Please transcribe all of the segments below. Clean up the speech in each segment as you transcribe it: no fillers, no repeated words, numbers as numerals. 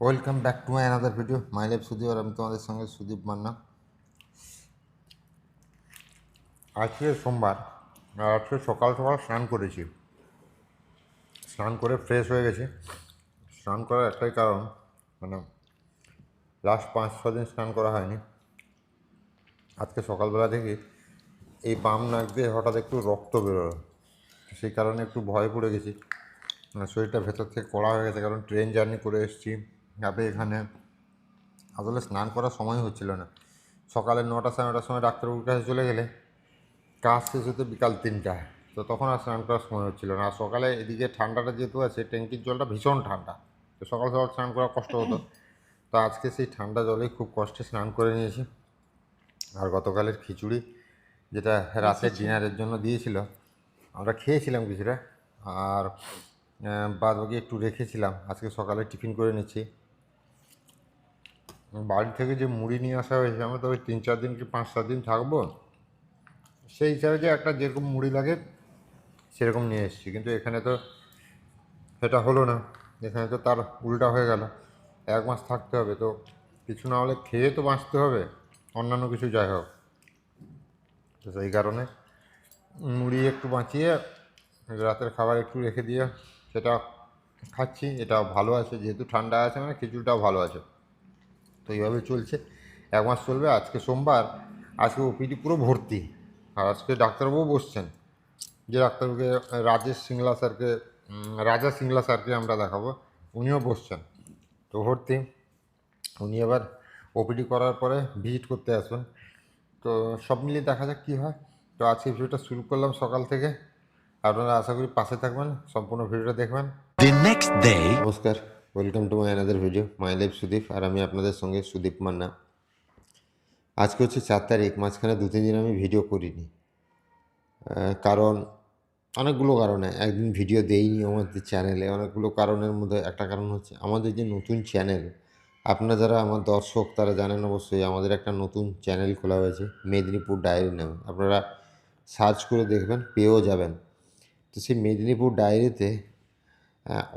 Welcome back to my another video my life Sudip, আর আমি তোমাদের সঙ্গে সুদীপ মান্না। আজকে সোমবার, আর আজকে সকাল সকাল স্নান করেছি। স্নান করে ফ্রেশ হয়ে গেছি। স্নান করার একটাই কারণ, মানে লাস্ট 5-6 দিন স্নান করা হয়নি। আজকে সকালবেলা দেখি এই বাম নাক দিয়ে হঠাৎ একটু রক্ত বেরোলো। সেই কারণে একটু ভয় পড়ে গেছি। শরীরটা ভেতর থেকে কড়া হয়ে গেছে, কারণ ট্রেন জার্নি করে এসেছি। তারপরে এখানে আসলে স্নান করার সময় হচ্ছিল না। সকালে 9টা-9:30 সময় ডাক্তারবাবুর কাছে চলে গেলে কাজ শেষ হতে বিকাল 3টা, তো তখন আর স্নান করার সময় হচ্ছিল না। আর সকালে এদিকে ঠান্ডাটা যেহেতু আছে, ট্যাঙ্কির জলটা ভীষণ ঠান্ডা, তো সকাল সকাল স্নান করা কষ্ট হতো। তো আজকে সেই ঠান্ডা জলেই খুব কষ্টে স্নান করে নিয়েছি। আর গতকালের খিচুড়ি, যেটা রাতের ডিনারের জন্য দিয়েছিল, আমরা খেয়েছিলাম কিছুটা। আর বাদ বাকি একটু রেখেছিলাম, আজকে সকালে টিফিন করে নিচ্ছি। বাড়ি থেকে যে মুড়ি নিয়ে আসা হয়েছে, আমরা তো ওই 3-4 দিন কি 5-7 দিন থাকবো, সেই হিসাবে যে একটা যেরকম মুড়ি লাগে সেরকম নিয়ে এসেছি। কিন্তু এখানে তো সেটা হলো না, এখানে তো তার উল্টা হয়ে গেল। 1 মাস থাকতে হবে, তো কিছু না হলে খেয়ে তো বাঁচতে হবে, অন্যান্য কিছু যাই হোক। তো সেই কারণে মুড়ি একটু বাঁচিয়ে রাতের খাবার একটু রেখে দিয়ে সেটা খাচ্ছি। এটাও ভালো আছে, যেহেতু ঠান্ডা আছে, মানে খিচুড়িটাও ভালো আছে। তো এইভাবে চলছে, 1 মাস চলবে। আজকে সোমবার, আজকে ওপিডি পুরো ভর্তি। আর আজকে ডাক্তারবাবু বসছেন, যে ডাক্তারবাবুকে রাজা সিংলা স্যারকে আমরা দেখাবো, উনিও বসছেন। তো ভর্তি, উনি এবার ওপিডি করার পরে ভিজিট করতে আসবেন। তো সব মিলিয়ে দেখা যাক কী হয়। তো আজকে ভিডিওটা শুরু করলাম সকাল থেকে। আপনারা আশা করি পাশে থাকবেন, সম্পূর্ণ ভিডিওটা দেখবেন। নমস্কার, welcome to my another video my life Sudip, আর আমি আপনাদের সঙ্গে সুদীপ মান্না। আজকে হচ্ছে 4 তারিখ, মাঝখানে 2-3 দিন আমি ভিডিও করিনি। কারণ অনেকগুলো কারণে একদিন ভিডিও দেইনি আমাদের চ্যানেলে। অনেকগুলো কারণের মধ্যে একটা কারণ হচ্ছে আমাদের যে নতুন চ্যানেল, আপনারা যারা আমার দর্শক তারা জানেন অবশ্যই, আমাদের একটা নতুন চ্যানেল খোলা হয়েছে মেদিনীপুর ডায়েরি নামে। আপনারা সার্চ করে দেখবেন, পেয়েও যাবেন। তো সেই মেদিনীপুর ডায়েরিতে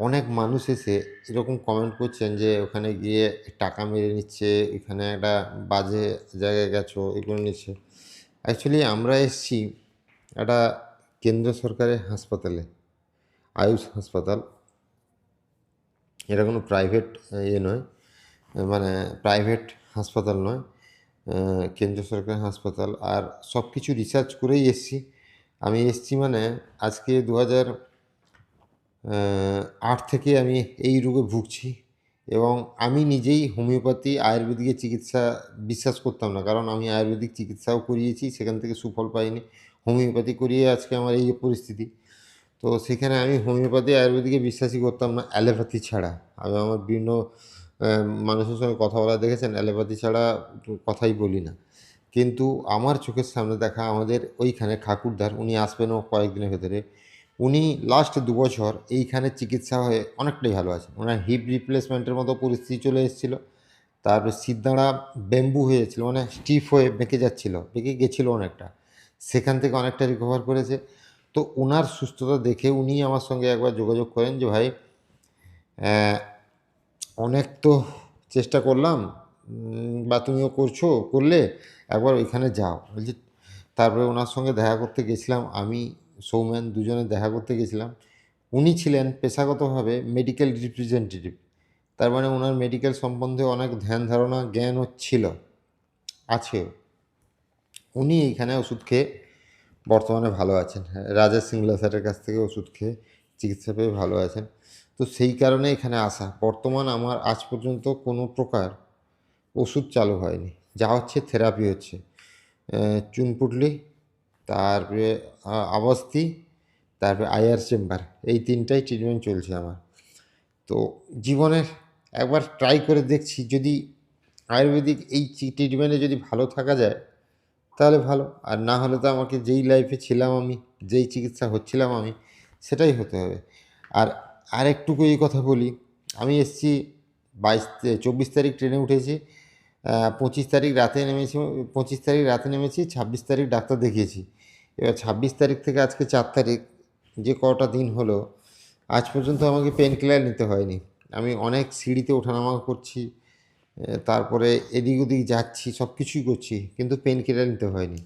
অনেক মানুষ এসে এরকম কমেন্ট করছেন যে ওখানে গিয়ে টাকা মেরে নিচ্ছে, এখানে একটা বাজে জায়গায় গেছো, এগুলো নিচ্ছে। অ্যাকচুয়ালি আমরা এসেছি একটা কেন্দ্র সরকারের হাসপাতালে, আয়ুষ হাসপাতাল। এটা কোনো প্রাইভেট নয়, মানে প্রাইভেট হাসপাতাল নয়, কেন্দ্র সরকারের হাসপাতাল। আর সব কিছু রিসার্চ করেই এসেছি। আমি এসেছি মানে আজকে 2008 থেকে আমি এই রোগে ভুগছি, এবং আমি নিজেই হোমিওপ্যাথি আয়ুর্বেদিকের চিকিৎসা বিশ্বাস করতাম না, কারণ আমি আয়ুর্বেদিক চিকিৎসাও করিয়েছি, সেখান থেকে সুফল পাইনি। হোমিওপ্যাথি করিয়ে আজকে আমার এই পরিস্থিতি। তো সেখানে আমি হোমিওপ্যাথি আয়ুর্বেদিকে বিশ্বাসই করতাম না, অ্যালোপ্যাথি ছাড়া। আমি আমার বিভিন্ন মানুষের সঙ্গে কথা বলা দেখেছেন, অ্যালোপ্যাথি ছাড়া কথাই বলি না। কিন্তু আমার চোখের সামনে দেখা আমাদের ওইখানে ঠাকুরদার, উনি আসবেনও কয়েকদিনের ভেতরে। উনি লাস্ট 2 বছর এইখানে চিকিৎসা হয়ে অনেকটাই ভালো আছেন। ওনার হিপ রিপ্লেসমেন্টের মতো পরিস্থিতি চলে এসেছিলো। তারপরে সিদ্ধাঁড়া ব্যাম্বু হয়ে যাচ্ছিলো, মানে স্টিফ হয়ে বেঁকে যাচ্ছিলো, বেঁকে গেছিলো অনেকটা, সেখান থেকে অনেকটা রিকভার করেছে। তো ওনার সুস্থতা দেখে উনি আমার সঙ্গে একবার যোগাযোগ করেন যে ভাই, অনেক তো চেষ্টা করলাম, বা তুমিও করলে একবার ওইখানে যাও বলছি। তারপরে ওনার সঙ্গে দেখা করতে গেছিলাম, আমি সৌমেন দুজনে দেখা করতে গেছিলাম। উনি ছিলেন পেশাগতভাবে মেডিকেল রিপ্রেজেন্টেটিভ, তার মানে ওনার মেডিকেল সম্বন্ধে অনেক ধ্যান ধারণা জ্ঞানও ছিল, আছেও। উনি এইখানে ওষুধ খেয়ে বর্তমানে ভালো আছেন। হ্যাঁ, রাজা সিংলা স্যারের কাছ থেকে ওষুধ খেয়ে চিকিৎসা পেয়ে ভালো আছেন। তো সেই কারণে এখানে আসা। বর্তমান আমার আজ পর্যন্ত কোনো প্রকার ওষুধ চালু হয়নি, যা হচ্ছে থেরাপি হচ্ছে। চুনপুটলি, তারপরে আবস্তি, তারপরে আইআর চেম্বার, এই 3টাই ট্রিটমেন্ট চলছে আমার। তো জীবনের একবার ট্রাই করে দেখছি, যদি আয়ুর্বেদিক এই ট্রিটমেন্টে যদি ভালো থাকা যায় তাহলে ভালো, আর না হলে তো আমাকে যেই লাইফে ছিলাম আমি, যেই চিকিৎসা হচ্ছিলাম আমি, সেটাই হতে হবে। আর আরেকটুকু এই কথা বলি, আমি এসেছি 24 তারিখ ট্রেনে উঠেছি, 25 তারিখ রাতে নেমেছি, 25 তারিখ রাতে নেমেছি, 26 তারিখ ডাক্তার দেখিয়েছি। এবার 26 তারিখ থেকে আজকে 4 তারিখ, যে কটা দিন হলো, আজ পর্যন্ত আমাকে পেন কিলার নিতে হয়নি। আমি অনেক সিঁড়িতে ওঠানামা করছি, তারপরে এদিক ওদিক যাচ্ছি, সব কিছুই করছি, কিন্তু পেন কিলার নিতে হয়নি।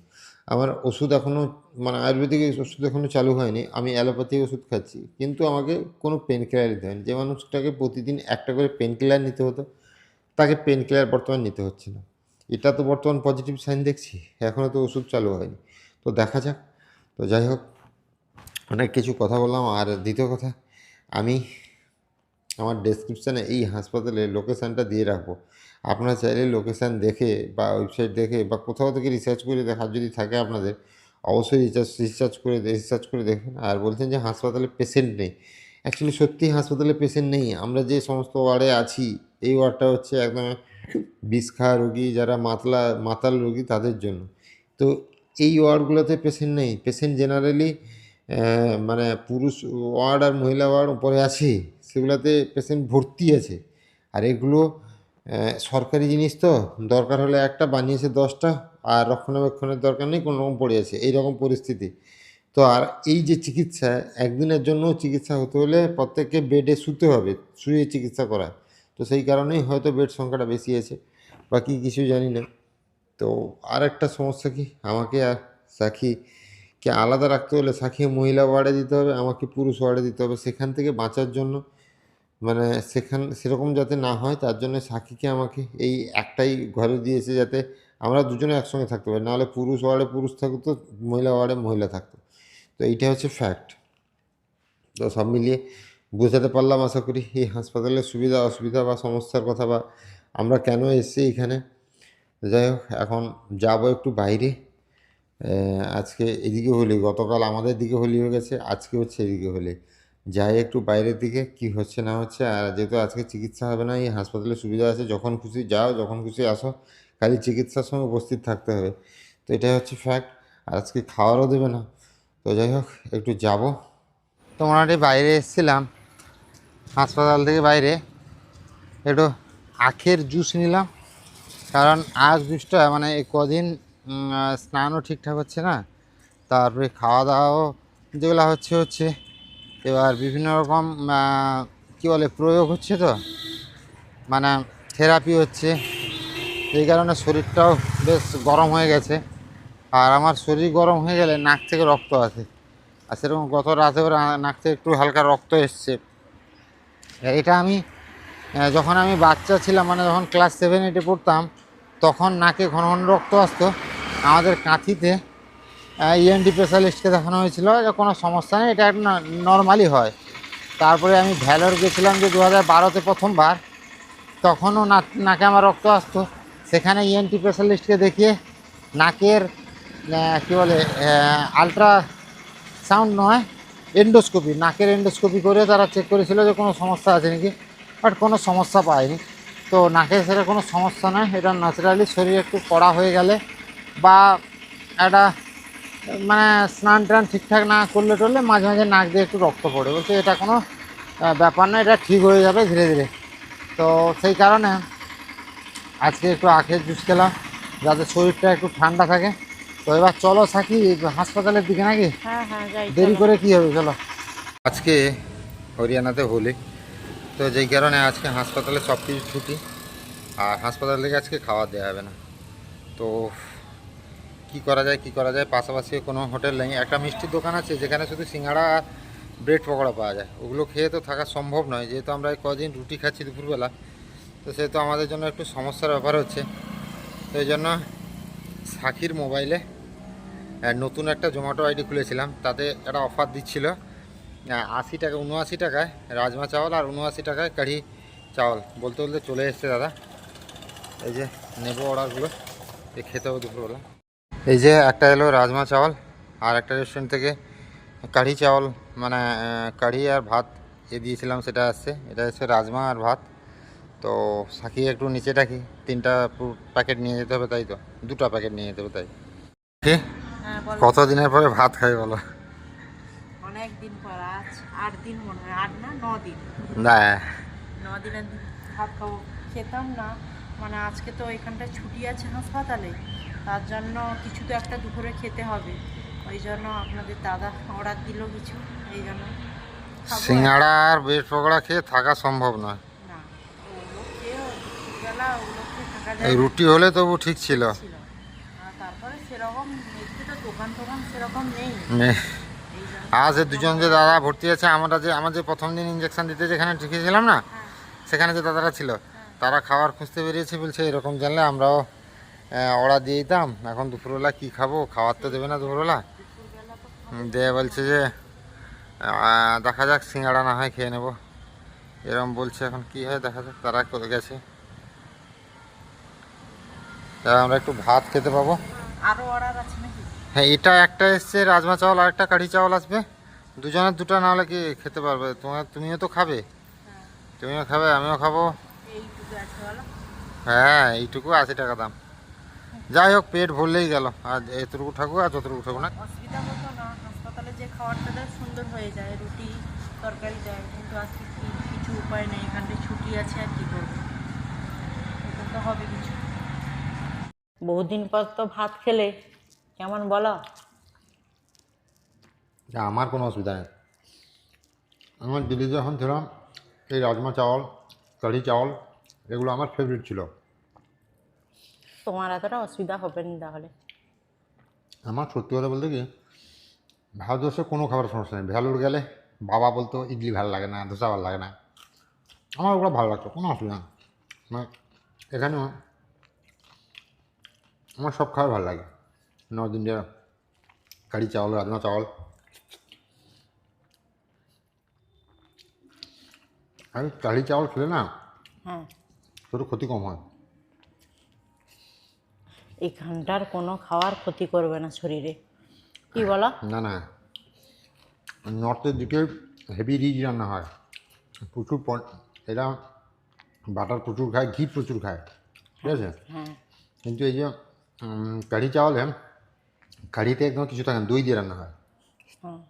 আমার ওষুধ এখনও মানে আয়ুর্বেদিক ওষুধ এখনও চালু হয়নি, আমি অ্যালোপ্যাথি ওষুধ খাচ্ছি, কিন্তু আমাকে কোনো পেন কিলার নিতে হয়নি। যে মানুষটাকে প্রতিদিন একটা করে পেন কিলার নিতে হতো, তাকে পেন কিলার বর্তমান নিতে হচ্ছে না। এটা তো বর্তমান পজিটিভ সাইন দেখছি। এখনও তো ওষুধ চালু হয়নি, তো দেখা যাক। তো যাই হোক, অনেক কিছু কথা বললাম। আর দ্বিতীয় কথা, আমি আমার ডেসক্রিপশানে এই হাসপাতালের লোকেশানটা দিয়ে রাখবো। আপনারা চাইলে লোকেশান দেখে বা ওয়েবসাইট দেখে বা কোথাও থেকে রিসার্চ করে দেখার যদি থাকে আপনাদের, অবশ্যই রিসার্চ করে দেখবেন। আর বলছেন যে হাসপাতালে পেশেন্ট নেই, অ্যাকচুয়ালি সত্যিই হাসপাতালে পেশেন্ট নেই। আমরা যে সমস্ত ওয়ার্ডে আছি, এই ওয়ার্ডটা হচ্ছে একদম বিষ খাওয়া রোগী, যারা মাতাল রোগী তাদের জন্য। তো এই ওয়ার্ডগুলোতে পেশেন্ট নেই। পেশেন্ট জেনারেলি মানে পুরুষ ওয়ার্ড আর মহিলা ওয়ার্ড উপরে আছে, সেগুলোতে পেশেন্ট ভর্তি আছে। আর এগুলো সরকারি জিনিস, তো দরকার হলে একটা বানিয়েছে 10টা, আর রক্ষণাবেক্ষণের দরকার নেই, কোনো রকম পড়ে আছে, এইরকম পরিস্থিতি। তো আর এই যে চিকিৎসা, একদিনের জন্য চিকিৎসা হতে হলে প্রত্যেককে বেডে শুতে হবে, শুয়ে চিকিৎসা করায়। তো সেই কারণেই হয়তো বেড সংখ্যাটা বেশি আছে, বাকি কিছু জানি না। তো আর একটা সমস্যা কি, আমাকে আর সাক্ষীকে আলাদা রাখতে হলে সাক্ষী মহিলা ওয়ার্ডে দিতে হবে, আমাকে পুরুষ ওয়ার্ডে দিতে হবে। সেখান থেকে বাঁচার জন্য, মানে সেরকম যাতে না হয় তার জন্য সাক্ষীকে আমাকে এই একটাই ঘরে দিয়েছে, যাতে আমরা দুজনে একসঙ্গে থাকতে পারি। নাহলে পুরুষ ওয়ার্ডে পুরুষ থাকতো, মহিলা ওয়ার্ডে মহিলা থাকতো। তো এইটা হচ্ছে ফ্যাক্ট। তো সব মিলিয়ে বোঝাতে পারলাম আশা করি এই হাসপাতালের সুবিধা অসুবিধা বা সমস্যার কথা, বা আমরা কেন এসেছি এখানে। যাই হোক, এখন যাব একটু বাইরে। আজকে এদিকে হোলি, গতকাল আমাদের দিকে হোলি হয়ে গেছে, আজকে হচ্ছে এদিকে হোলি। যাই একটু বাইরের দিকে, কি হচ্ছে না হচ্ছে। আর যেহেতু আজকে চিকিৎসা হবে না, এই হাসপাতালে সুবিধা আছে, যখন খুশি যাও, যখন খুশি আসো, খালি চিকিৎসার সময় উপস্থিত থাকতে হবে। তো এটাই হচ্ছে ফ্যাক্ট। আর আজকে খাওয়ারও দেবে না। তো যাই হোক, একটু যাব। তো মোটামুটি বাইরে এসেছিলাম, হাসপাতাল থেকে বাইরে একটু আখের জুস নিলাম। কারণ আখ জুসটা মানে এই কদিন স্নানও ঠিকঠাক হচ্ছে না, তারপরে খাওয়া দাওয়াও যেগুলো হচ্ছে এবার বিভিন্ন রকম কী বলে প্রয়োগ হচ্ছে, তো মানে থেরাপি হচ্ছে, এই কারণে শরীরটাও বেশ গরম হয়ে গেছে। আর আমার শরীর গরম হয়ে গেলে নাক থেকে রক্ত আসে, আর সেরকম গত রাতেও নাক থেকে একটু হালকা রক্ত এসছে। এটা আমি যখন আমি বাচ্চা ছিলাম, মানে যখন ক্লাস 7-8 পড়তাম, তখন নাকে ঘন ঘন রক্ত আসতো। আমাদের কাঁথিতে ইএনটি স্পেশালিস্টকে দেখানো হয়েছিল যে কোনো সমস্যা নেই, এটা একটা নর্মালি হয়। তারপরে আমি ভ্যালোর গেছিলাম যে 2012-তে প্রথমবার, তখনও নাকে আমার রক্ত আসতো। সেখানে ইএনটি স্পেশালিস্টকে দেখিয়ে নাকের কী বলে আলট্রা সাউন্ড নয়, এন্ডোস্কোপি, নাকের এন্ডোস্কোপি করে তারা চেক করেছিল যে কোনো সমস্যা আছে নাকি, বাট কোনো সমস্যা পায়নি। তো নাকে সেটা কোনো সমস্যা নয়, এটা ন্যাচারালি শরীর একটু কড়া হয়ে গেলে বা একটা মানে স্নান টান ঠিকঠাক না করলে টরলে মাঝে মাঝে নাক দিয়ে একটু রক্ত পড়ে, বলছে এটা কোনো ব্যাপার না, এটা ঠিক হয়ে যাবে ধীরে ধীরে। তো সেই কারণে আজকে একটু আখের জুস খেলাম, যাতে শরীরটা একটু ঠান্ডা থাকে। তো এবার চলো সাকি হাসপাতালের দিকে, নাকি দেরি করে কী হবে, চলো। আজকে হরিয়ানাতে হোলি, তো যেই কারণে আজকে হাসপাতালে সব কিছু ছুটি, আর হাসপাতাল থেকে আজকে খাওয়া দেওয়া হবে না। তো কি করা যায়, পাশাপাশি কোনো হোটেল নেই। একটা মিষ্টির দোকান আছে যেখানে শুধু সিঙ্গাড়া আর ব্রেড পকোড়া পাওয়া যায়, ওগুলো খেয়ে তো থাকা সম্ভব নয়, যেহেতু আমরা কদিন রুটি খাচ্ছি দুপুরবেলা। তো সেহেতু আমাদের জন্য একটু সমস্যার ব্যাপার হচ্ছে। তো এই জন্য সাকির মোবাইলে নতুন একটা জোম্যাটো আইডি খুলেছিলাম, তাতে একটা অফার দিচ্ছিল 80 টাকা, 79 টাকায় রাজমা চাওয়াল আর 79 টাকায় কাঠি চাওয়াল। বলতে বলতে চলে এসছে দাদা। এই যে নেব অর্ডারগুলো, এই খেতে হবে দুপুরবেলা। এই যে একটা এলো রাজমা চাওয়াল, আর একটা রেস্টুরেন্ট থেকে কাঠি চাওয়াল, মানে কাঠি আর ভাত দিয়েছিলাম, সেটা আসছে। এটা হচ্ছে রাজমা আর ভাত। তো সাকি একটু নিচে রাখি, 3টা প্যাকেট নিয়ে যেতে হবে, তাই তো 2টা প্যাকেট নিয়ে যেতে হবে, তাই কি কত দিনের পরে ভাত খাই বলো? অনেক দিন পর, আজ 8 দিন মনে হয়, 8 না 9 দিন, না 9 দিনের ভাত খাবো। খেতাম না, মানে আজকে তো এখানটায় ছুটি আছে হাসপাতালে, তার জন্য কিছু তো একটা দুপুরে খেতে হবে। ওই জন্য আপনাদের দাদা অর্ডার দিল কিছু, এই জন্য সিঙ্গাড়া আর ব্রেড পকোড়া খেয়ে থাকা সম্ভব নয়। দুপুরবেলা ওগুলো খেয়ে থাকা যায় এই না, রুটি হলে তবু ঠিক ছিল। ছিল। আর তারপরে সেরকম এদিকে তো দোকান টোকান সেরকম নেই, মে- এই জন্য। আজ যে দুজন যে দাদা ভর্তি আছে, আমার যে প্রথম দিন ইঞ্জেকশন দিতে যেখানে ঢুকেছিলাম না, হ্যাঁ সেখানে যে দাদারা ছিল, হ্যাঁ। তারা খাবার খুঁজতে বেরিয়েছে, বলছে এরকম জানলে আমরাও অর্ডার দিয়ে দিতাম। এখন দুপুরবেলা কি খাবো, খাওয়ার তো দেবে না দুপুরবেলা। দুপুরবেলা তো দিয়ে বলছে যে দেখা যাক, সিঙ্গাড়া না হয় খেয়ে নেবো, এরকম বলছে। এখন কি হয় দেখা যাক, তারা করে গেছে। তা আমরা একটু ভাত খেতে পাবো। আরও অর্ডার আছে নাকি? হ্যাঁ, এটা একটা এসছে রাজমা চাওয়াল, আর একটা কাঠি চাওয়াল আসবে। দুজনের দুটো না হলে কি খেতে পারবে? তুমিও তো খাবে, হ্যাঁ তুমিও খাবে, আমিও খাবো। এইটুকু আছে বলো। হ্যাঁ, এইটুকু 80 টাকা দাম। যাই হোক, পেট ভরলেই গেল। আর এতটুকু থাকুক আর যতটুকু থাকুক না। অসুবিধা হতো না, হাসপাতালে যে খাবারটা দেয় সুন্দর হয়ে যায়, রুটি তরকারি দেয়, কিন্তু আজকে কি কিছু উপায় নেই, এখানটায় ছুটি আছে আর কি করবো, এটা তো হবে কিছু। বহুদিন পর তো ভাত খেলে, কেমন বলো? আমার কোনো অসুবিধা নেই। আমার দিল্লিতে যখন ছিলাম, এই রাজমা চাওয়াল, কাঠি চাওয়াল, এগুলো আমার ফেভারিট ছিল। তোমার এতটা অসুবিধা হবে না তাহলে। আমার সত্যি কথা বলতে কি, ভারতবর্ষে কোনো খাবার সমস্যা নেই। ভ্যালুর গেলে বাবা বলতো ইডলি ভালো লাগে না, ধোসা ভালো লাগে না, আমার ওগুলো ভালো লাগতো, কোনো অসুবিধা নেই। মানে এখানেও আমার সব খাবার ভালো লাগে। নর্থ ইন্ডিয়া কারি চাওয়াল, রাজমা চাওয়াল। আর কারি চাওয়াল খেলে না হ্যাঁ, একটু ক্ষতি কম হয়। এখানটার কোনো খাওয়ার ক্ষতি করবে না শরীরে, কি বলো? না না, নর্থের দিকে হেভি রিচ রান্না হয়, প্রচুর এরা বাটার প্রচুর খায়, ঘি প্রচুর খায়, ঠিক আছে। হ্যাঁ কিন্তু এই যে কারি চাওয়ালে কারিতে একদম কিছু থাকে না, দই দিয়ে রান্না হয়। হ্যাঁ।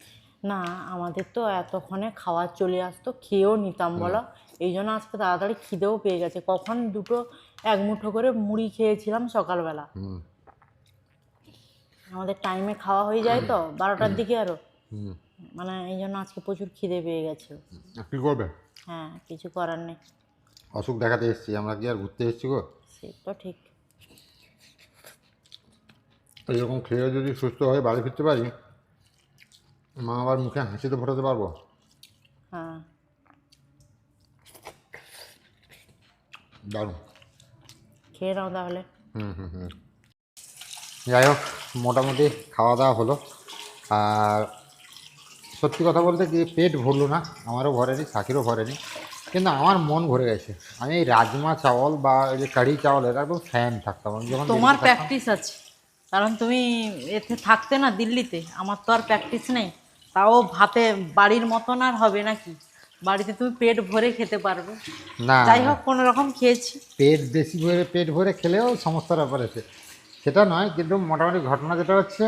না, আমাদের তো এতক্ষণে খাওয়া চলে আসতো, খেয়েও নিতাম বলো। এই জন্য আজকে তাড়াতাড়ি খিদেও পেয়ে গেছে, কখন দুটো এক মুঠো করে মুড়ি খেয়েছিলাম সকালবেলা। হুম আমাদের টাইমে খাওয়া হয়ে যায় তো 12টার দিকে আরও, হুম। মানে এই জন্য আজকে প্রচুর খিদে পেয়ে গেছে। কী করবে, হ্যাঁ, কিছু করার নেই, অসুখ দেখাতে এসেছি আমরা, কি আর ঘুরতে এসেছি গো। সে তো ঠিক। এরকম খেয়ে যদি সুস্থ হয়ে বাড়ি ফিরতে পারি, মা আবার মুখে হাসি তো ফোটাতে পারবো। হ্যাঁ, দারুণ। খেয়ে নাও তাহলে। হুম হুম হুম। যাই হোক, মোটামুটি খাওয়া দাওয়া হলো। আর সত্যি কথা বলতে কি, পেট ভরলো না, আমারও ভরেনি, সাকিরও ভরেনি, কিন্তু আমার মন ভরে গেছে। আমি এই রাজমা চাওয়াল বা এই যে কারি চাওয়ালের একদম ফ্যান থাকতাম আমি যখন তোমার দিল্লিতে থাকতাম। প্র্যাকটিস আছে, কারণ তুমি এতে থাকতে না দিল্লিতে, আমার তো আর প্র্যাকটিস নেই। তাও ভাতে বাড়ির মতন আর হবে নাকি, বাড়িতে তুমি পেট ভরে খেতে পারবে। না, যাই হোক, কোনো রকম খেয়েছি। পেট ভরে খেলেও সমস্যার ব্যাপার আছে, সেটা নয়। কিন্তু মোটামুটি ঘটনা যেটা হচ্ছে,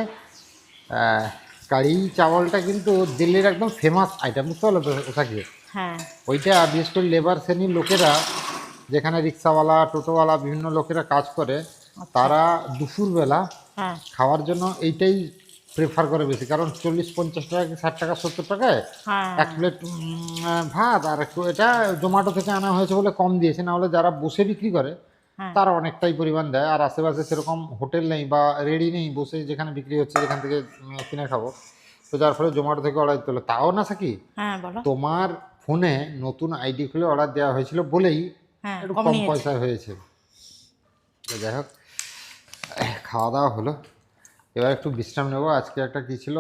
কারি চাওয়ালটা কিন্তু দিল্লির একদম ফেমাস আইটেম, বুঝতে পারলো তো ওটাকে। হ্যাঁ ওইটা বিশেষ করে লেবার শ্রেণীর লোকেরা, যেখানে রিক্সাওয়ালা, টোটোওয়ালা, বিভিন্ন লোকেরা কাজ করে, তারা দুপুরবেলা হ্যাঁ খাওয়ার জন্য এইটাই প্রেফার করে বেশি। কারণ 40-50 টাকা, 60 টাকা, 70 টাকায় হ্যাঁ এক প্লেট ভাত। আর একটু এটা জোম্যাটো থেকে আনা হয়েছে বলে কম দিয়েছে, না হলে যারা বসে বিক্রি করে হ্যাঁ তারা অনেকটাই পরিমাণ দেয়। আর আশেপাশে সেরকম হোটেল নেই বা রেডি নেই, বসে যেখানে বিক্রি হচ্ছে যেখান থেকে কিনে খাবো, তো যার ফলে জোম্যাটো থেকে অর্ডার দিতে হলো। তাও না সাকি, হ্যাঁ বলো। তোমার ফোনে নতুন আইডি খুলে অর্ডার দেওয়া হয়েছিল বলেই হ্যাঁ, একটু কম কম নিয়েছে। পয়সায় হয়েছে। তো যাই হোক, খাওয়া দাওয়া হলো, এবার একটু বিশ্রাম নেবো। আজকে একটা কী ছিল,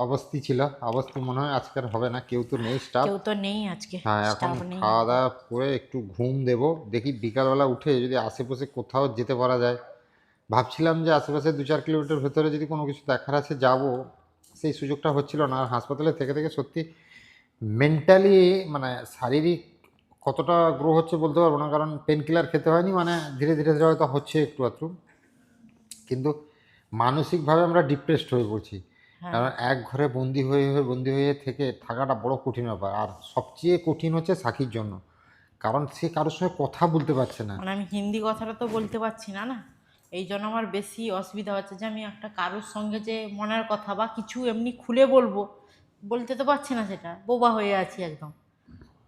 অবস্থি ছিল, অবস্থি মনে হয় আজকে আর হবে না, কেউ তো নেই স্টাফ। কেউ তো নেই আজকে, হ্যাঁ, এখন স্টাফ নেই। খাওয়া দাওয়া করে একটু ঘুম দেব, দেখি বিকালবেলা উঠে যদি আশেপাশে কোথাও যেতে পারা যায়। ভাবছিলাম যে আশেপাশে 2-4 কিলোমিটার ভেতরে যদি কোনো কিছু দেখার আছে যাব, সেই সুযোগটা হচ্ছিল না। আর হাসপাতালে থেকে থেকে সত্যি মেন্টালি, মানে শারীরিক কতটা গ্রো হচ্ছে বলতে পারবো না, কারণ পেন কিলার খেতে হয়নি, মানে ধীরে ধীরে ধীরে হয়তো হচ্ছে একটু আধটু, কিন্তু মানসিকভাবে আমরা ডিপ্রেসড হয়ে পড়ছি। হ্যাঁ, কারণ এক ঘরে বন্দি হয়ে থেকে থাকাটা বড় কঠিন ব্যাপার। আর সবচেয়ে কঠিন হচ্ছে সাকির জন্য, কারণ সে কারোর সঙ্গে কথা বলতে পারছে না। মানে আমি হিন্দি কথাটা তো বলতে পারছি না, না, এই জন্য আমার বেশি অসুবিধা হচ্ছে যে আমি একটা কারোর সঙ্গে যে মনের কথা বা কিছু এমনি খুলে বলবো, বলতে তো পারছি না, সেটা বোবা হয়ে আছি একদম।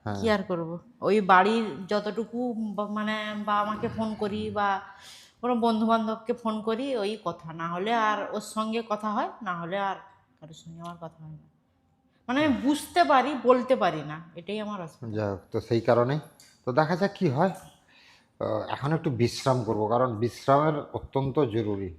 কি আর করব, ওই বাড়ির যতটুকু মানে বাবা মাকে ফোন করি বা কোনো বন্ধু বান্ধবকে ফোন করি, ওই কথা, না হলে আর ওর সঙ্গে কথা হয়, না হলে আর কারোর সঙ্গে আমার কথা হয় না। মানে আমি বুঝতে পারি, বলতে পারি না, এটাই আমার অসুবিধা। যাই হোক, তো সেই কারণেই তো দেখা যাক কি হয়। এখন একটু বিশ্রাম করব, কারণ বিশ্রামের অত্যন্ত জরুরি।